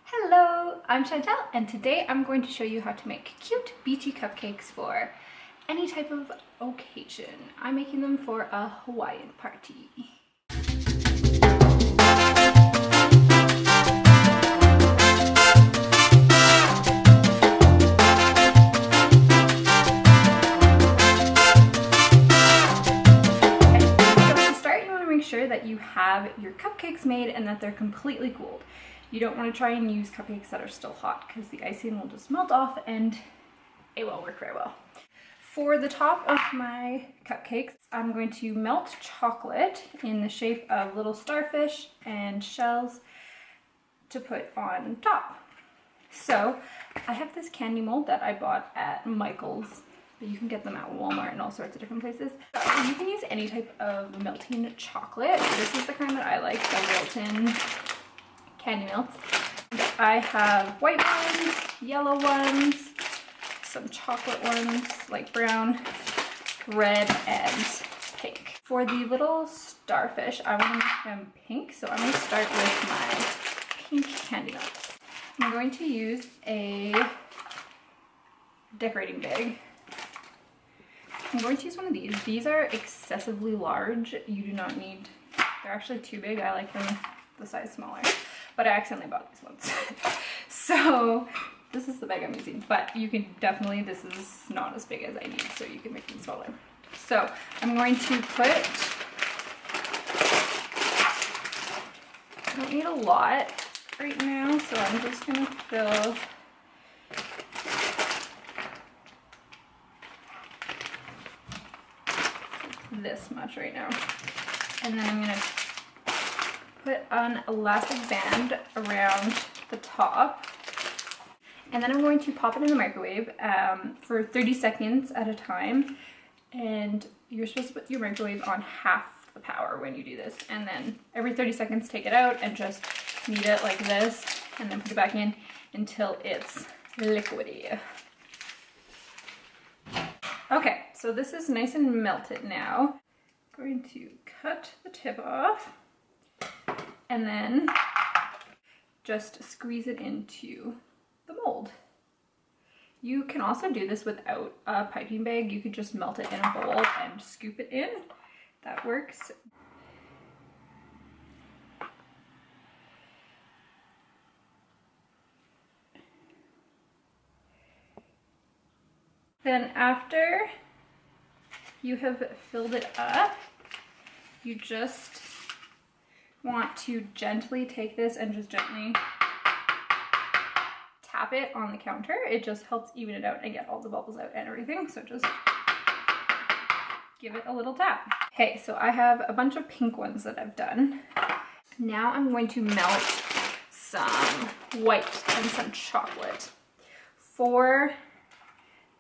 Hello, I'm Chantelle, and today I'm going to show you how to make cute beachy cupcakes for any type of occasion. I'm making them for a Hawaiian party. Sure that you have your cupcakes made and that they're completely cooled. You don't want to try and use cupcakes that are still hot because the icing will just melt off and it won't work very well. For the top of my cupcakes, I'm going to melt chocolate in the shape of little starfish and shells to put on top. So I have this candy mold that I bought at Michael's. You can get them at Walmart and all sorts of different places. You can use any type of melting chocolate. This is the kind that I like, the Wilton candy melts. I have white ones, yellow ones, some chocolate ones, like brown, red, and pink. For the little starfish, I want to make them pink, so I'm going to start with my pink candy melts. I'm going to use a decorating bag. I'm going to use one of these. These are excessively large. You do not need, they're actually too big. I like them the size smaller, but I accidentally bought these ones. So this is the bag I'm using, but you can definitely, this is not as big as I need, so you can make them smaller. So I'm going to put, I don't need a lot right now, so I'm just gonna fill this much right now, and then I'm gonna put an elastic band around the top, and then I'm going to pop it in the microwave for 30 seconds at a time. And you're supposed to put your microwave on half the power when you do this, and then every 30 seconds take it out and just knead it like this, and then put it back in until it's liquidy. Okay, so this is nice and melted now. I'm going to cut the tip off and then just squeeze it into the mold. You can also do this without a piping bag. You could just melt it in a bowl and scoop it in. That works. Then after you have filled it up, you just want to gently take this and just gently tap it on the counter. It just helps even it out and get all the bubbles out and everything. So just give it a little tap. Okay, so I have a bunch of pink ones that I've done. Now I'm going to melt some white and some chocolate. For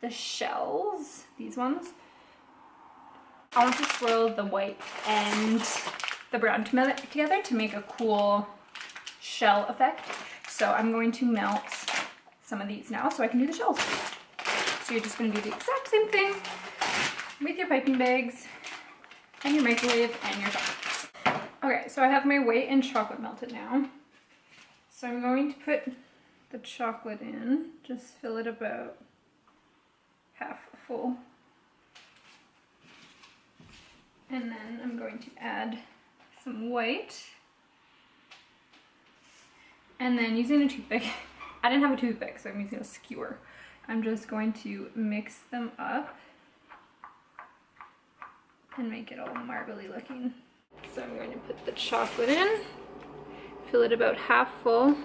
the shells, these ones, I want to swirl the white and the brown together to make a cool shell effect. So I'm going to melt some of these now so I can do the shells. So you're just going to do the exact same thing with your piping bags and your microwave and your chocolates. Okay, so I have my white and chocolate melted now. So I'm going to put the chocolate in, just fill it about half full. And then I'm going to add some white. And then using a toothpick, I didn't have a toothpick, so I'm using a skewer. I'm just going to mix them up and make it all marbly looking. So I'm going to put the chocolate in, fill it about half full.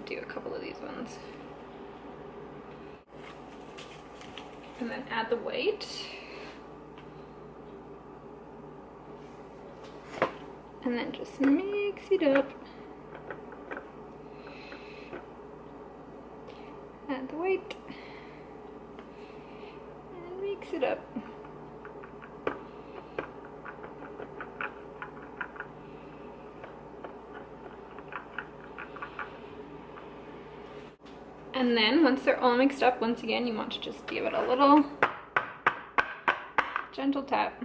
Do a couple of these ones. And then add the white. And then just mix it up. Add the white. And mix it up. And then once they're all mixed up, once again, you want to just give it a little gentle tap.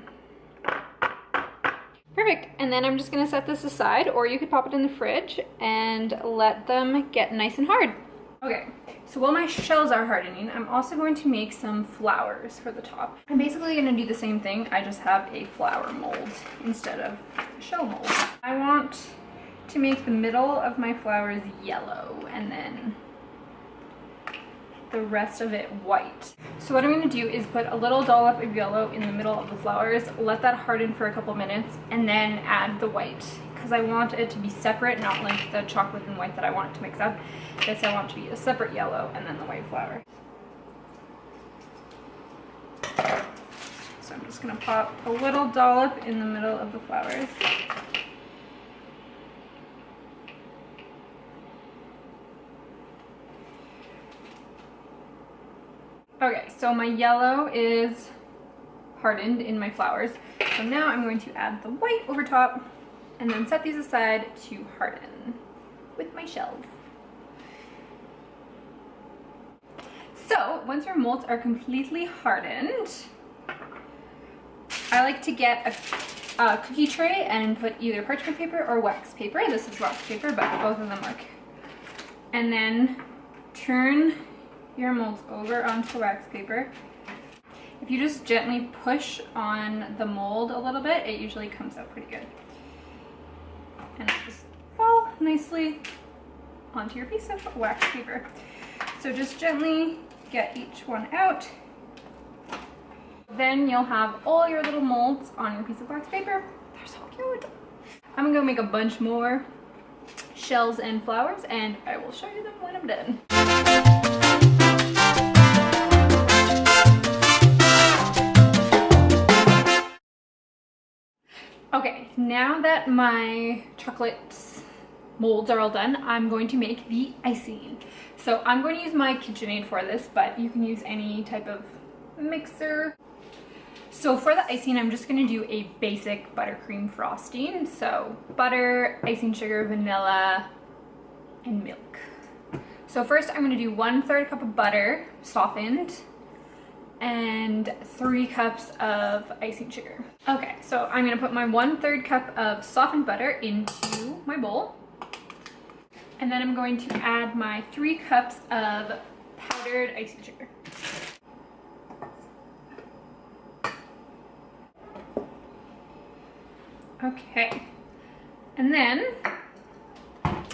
Perfect, and then I'm just gonna set this aside, or you could pop it in the fridge and let them get nice and hard. Okay, so while my shells are hardening, I'm also going to make some flowers for the top. I'm basically gonna do the same thing, I just have a flower mold instead of a shell mold. I want to make the middle of my flowers yellow and then the rest of it white. So what I'm gonna do is put a little dollop of yellow in the middle of the flowers, let that harden for a couple minutes, and then add the white, because I want it to be separate, not like the chocolate and white that I want it to mix up. This I want to be a separate yellow and then the white flower. So I'm just gonna pop a little dollop in the middle of the flowers. Okay, so my yellow is hardened in my flowers. So now I'm going to add the white over top and then set these aside to harden with my shells. So once your molds are completely hardened, I like to get a cookie tray and put either parchment paper or wax paper. This is wax paper, but both of them work. And then turn your molds over onto wax paper. If you just gently push on the mold a little bit, it usually comes out pretty good. And it just fall nicely onto your piece of wax paper. So just gently get each one out. Then you'll have all your little molds on your piece of wax paper. They're so cute. I'm gonna go make a bunch more shells and flowers, and I will show you them when I'm done. Okay, now that my chocolate molds are all done, I'm going to make the icing. So I'm going to use my KitchenAid for this, but you can use any type of mixer. So for the icing, I'm just going to do a basic buttercream frosting. So butter, icing sugar, vanilla, and milk. So first I'm going to do 1/3 cup of butter, softened, and 3 cups of icing sugar. Okay, so I'm gonna put my 1/3 cup of softened butter into my bowl. And then I'm going to add my 3 cups of powdered icing sugar. Okay, and then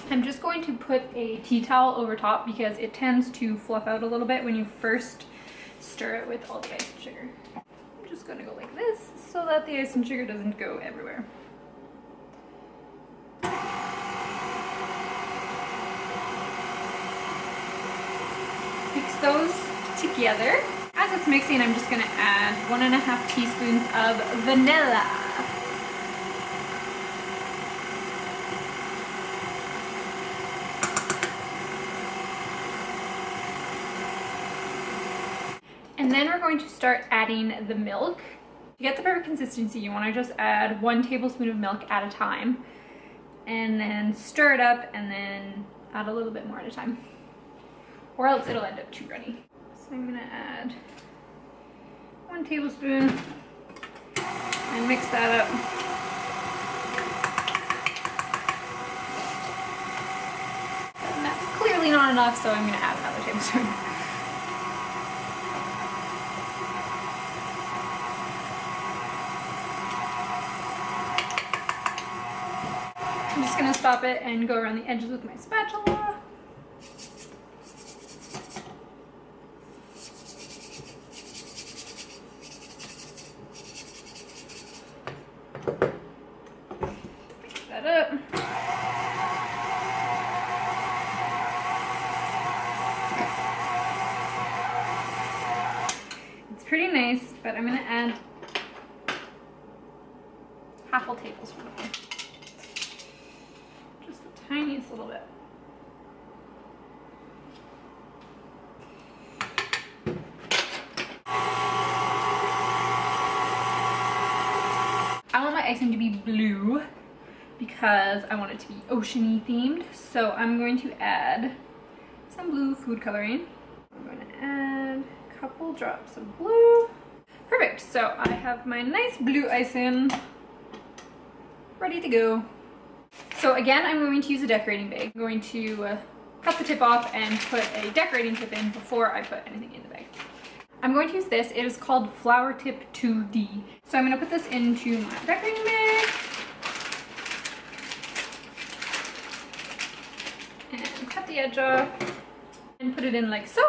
I'm just going to put a tea towel over top because it tends to fluff out a little bit when you first stir it with all the icing sugar. I'm just gonna go like this so that the icing sugar doesn't go everywhere. Mix those together. As it's mixing, I'm just gonna add 1.5 teaspoons of vanilla. And then we're going to start adding the milk. To get the perfect consistency, you want to just add 1 tablespoon of milk at a time. And then stir it up and then add a little bit more at a time. Or else it'll end up too runny. So I'm going to add 1 tablespoon and mix that up. And that's clearly not enough, so I'm going to add another tablespoon. I'm just going to stop it and go around the edges with my spatula. Mix that up. It's pretty nice, but I'm going to add half a tablespoon. Tiniest little bit. I want my icing to be blue because I want it to be oceany themed. So I'm going to add some blue food coloring. I'm going to add a couple drops of blue. Perfect. So I have my nice blue icing. ready to go. So again, I'm going to use a decorating bag. I'm going to cut the tip off and put a decorating tip in before I put anything in the bag. I'm going to use this. It is called Flower Tip 2D. So I'm going to put this into my decorating bag. And cut the edge off and put it in like so.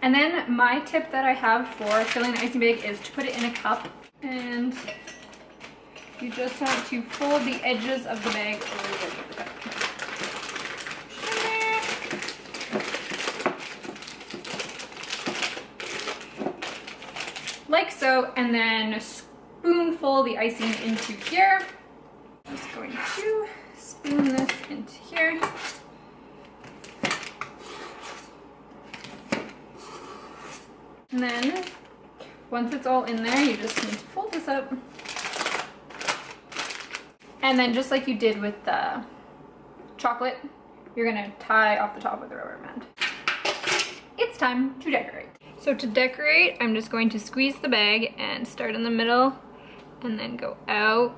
And then my tip that I have for filling the icing bag is to put it in a cup. And you just want to fold the edges of the bag over the edge of the cup. Like so, and then spoonful the icing into here. I'm just going to spoon this into here. And then once it's all in there, you just need to fold this up. And then just like you did with the chocolate, you're gonna tie off the top with a rubber band. It's time to decorate. So to decorate, I'm just going to squeeze the bag and start in the middle and then go out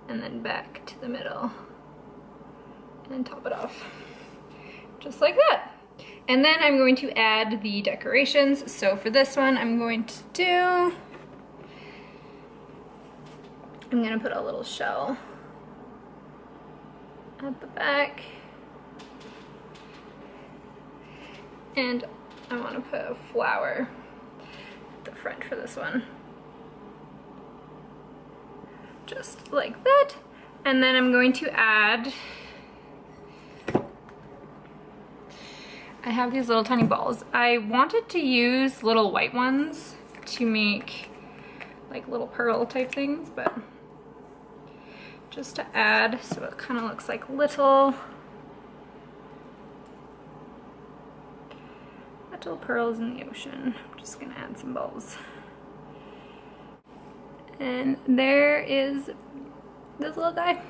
and then back to the middle and top it off. Just like that. And then I'm going to add the decorations. So for this one, I'm going to put a little shell at the back. And I want to put a flower at the front for this one. Just like that. And then I'm going to add, I have these little tiny balls. I wanted to use little white ones to make like little pearl type things, but just to add so it kind of looks like little pearls in the ocean. I'm just gonna add some balls. And there is this little guy.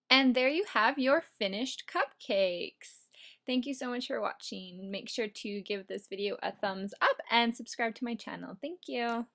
And there you have your finished cupcakes. Thank you so much for watching. Make sure to give this video a thumbs up and subscribe to my channel. Thank you.